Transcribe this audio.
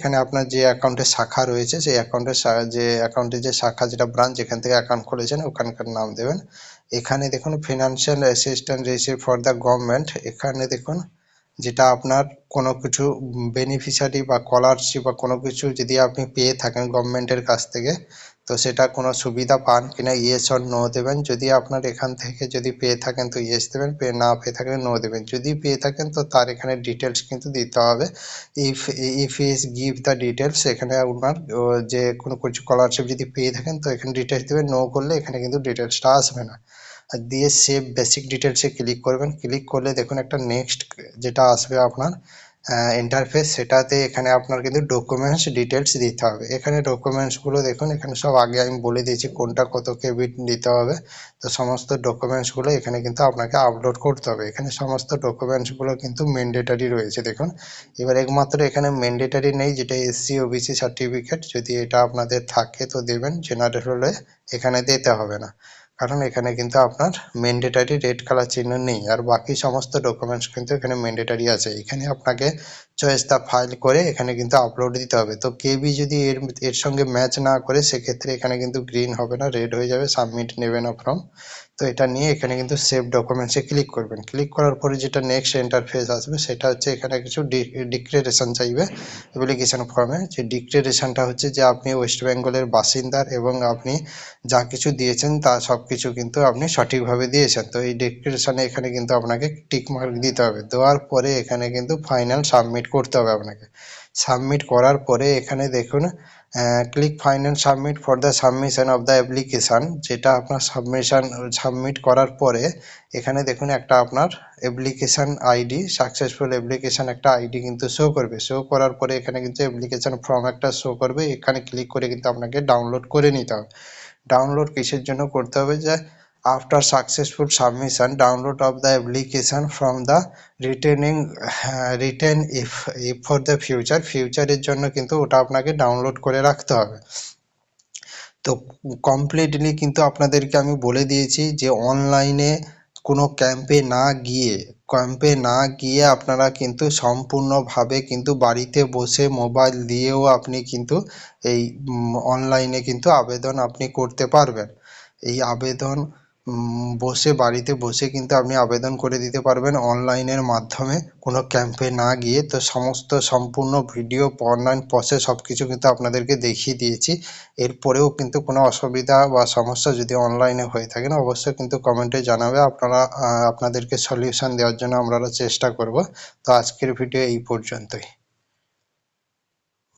এখানে আপনার যে অ্যাকাউন্টে শাখা রয়েছে সেই অ্যাকাউন্টের যে শাখা যেটা ব্রাঞ্চ যেখান থেকে অ্যাকাউন্ট খুলেছেন ওখানকার নাম দেবেন। এখানে দেখুন financial assistant receive for the government, এখানে দেখুন যেটা আপনার কোনো কিছু বেনিফিশিয়ারি বা স্কলারশিপ বা কোনো কিছু যদি আপনি পেয়ে থাকেন গভর্নমেন্টের কাছ থেকে, তো সেটা কোনো সুবিধা পান কিনা ইয়েস অর নো দেবেন। যদি আপনার এখান থেকে যদি পেয়ে থাকেন তো ইয়েস দেবেন, না পেয়ে থাকলে নো দেবেন। যদি পেয়ে থাকেন তো তার এখানে ডিটেলস কিন্তু দিতে হবে। If if is give the details, এখানে আপনার যে কোনো কিছু স্কলারশিপ যদি পেয়ে থাকেন তো এখানে ডিটেলস দেবেন, নো করলে এখানে কিন্তু ডিটেলসটা আসবে না। আর দিয়ে সেভ বেসিক ডিটেলসে ক্লিক করবেন। ক্লিক করলে দেখুন একটা নেক্সট যেটা আসবে আপনার ইন্টারফেস, সেটাতে এখানে আপনার কিন্তু ডকুমেন্টস ডিটেলস দিতে হবে। এখানে ডকুমেন্টসগুলো দেখুন, এখানে সব আগে আমি বলে দিয়েছি কোনটা কত কেবি দিতে হবে। তো সমস্ত ডকুমেন্টসগুলো এখানে কিন্তু আপনাকে আপলোড করতে হবে। এখানে সমস্ত ডকুমেন্টসগুলো কিন্তু ম্যান্ডেটারি রয়েছে দেখুন। এবার একমাত্র এখানে ম্যান্ডেটারি নেই যেটা এসসি ওবিসি সার্টিফিকেট, যদি এটা আপনাদের থাকে তো দেবেন, জেনারেল হলে এখানে দিতে হবে না, কারণ এখানে কিন্তু আপনার ম্যান্ডেটারি রেড কালার চিহ্ন নেই। আর বাকি সমস্ত ডকুমেন্টস কিন্তু এখানে ম্যান্ডেটারি আছে। এখানে আপনাকে চয়েস দা ফাইল করে এখানে কিন্তু আপলোড দিতে হবে। তো কেবি যদি এর সঙ্গে ম্যাচ না করে সেক্ষেত্রে এখানে কিন্তু গ্রিন হবে না, রেড হয়ে যাবে, সাবমিট নেবে না ফর্ম। তো এটা নিয়ে এখানে কিন্তু সেভ ডকুমেন্টসে ক্লিক করবেন। ক্লিক করার পরে যেটা নেক্সট ইন্টারফেস আসবে সেটা হচ্ছে এখানে কিছু ডিক্লারেশন চাইবে অ্যাপ্লিকেশন ফর্মে। যে ডিক্লারেশনটা হচ্ছে যে আপনি ওয়েস্ট বেঙ্গলের বাসিন্দার এবং আপনি যা কিছু দিয়েছেন তা সব কিছু কিন্তু আপনি সঠিকভাবে দিয়েছেন। তো এই ডিক্লারেশনে এখানে কিন্তু আপনাকে টিক মার্ক দিতে হবে। দেওয়ার পরে এখানে কিন্তু ফাইনাল সাবমিট করতে হবে আপনাকে। সাবমিট করার পরে এখানে দেখুন click final submit for the submission of the application, যেটা আপনার সাবমিট করার পরে এখানে দেখুন একটা আপনার অ্যাপ্লিকেশান আইডি, সাকসেসফুল অ্যাপ্লিকেশান একটা আইডি কিন্তু শো করবে। শো করার পরে এখানে কিন্তু অ্যাপ্লিকেশান ফর্ম একটা শো করবে। এখানে ক্লিক করে কিন্তু আপনাকে ডাউনলোড করে নিতে হবে। ডাউনলোড কিসের জন্য করতে হবে, যে after successful submission download of the application from the written if for the ফিউচারের জন্য কিন্তু ওটা আপনাকে ডাউনলোড করে রাখতে হবে। তো কমপ্লিটলি কিন্তু আপনাদেরকে আমি বলে দিয়েছি যে অনলাইনে কোনো ক্যাম্পে না গিয়ে আপনারা কিন্তু সম্পূর্ণভাবে কিন্তু বাড়িতে বসে মোবাইল দিয়েও আপনি কিন্তু এই অনলাইনে কিন্তু আবেদন আপনি করতে পারবেন। এই আবেদন বাড়িতে বসে কিন্তু আপনি আবেদন করে দিতে পারবেন অনলাইনের মাধ্যমে, কোনো ক্যাম্পে না গিয়ে। তো সমস্ত সম্পূর্ণ ভিডিও অনলাইন প্রসেস সব কিছু কিন্তু আপনাদেরকে দেখিয়ে দিয়েছি। এরপরেও কিন্তু কোনো অসুবিধা বা সমস্যা যদি অনলাইনে হয়ে থাকেন অবশ্যই কিন্তু কমেন্টে জানাবে, আপনাদেরকে সলিউশন দেওয়ার জন্য আমরা চেষ্টা করব। তো আজকের ভিডিও এই পর্যন্তই।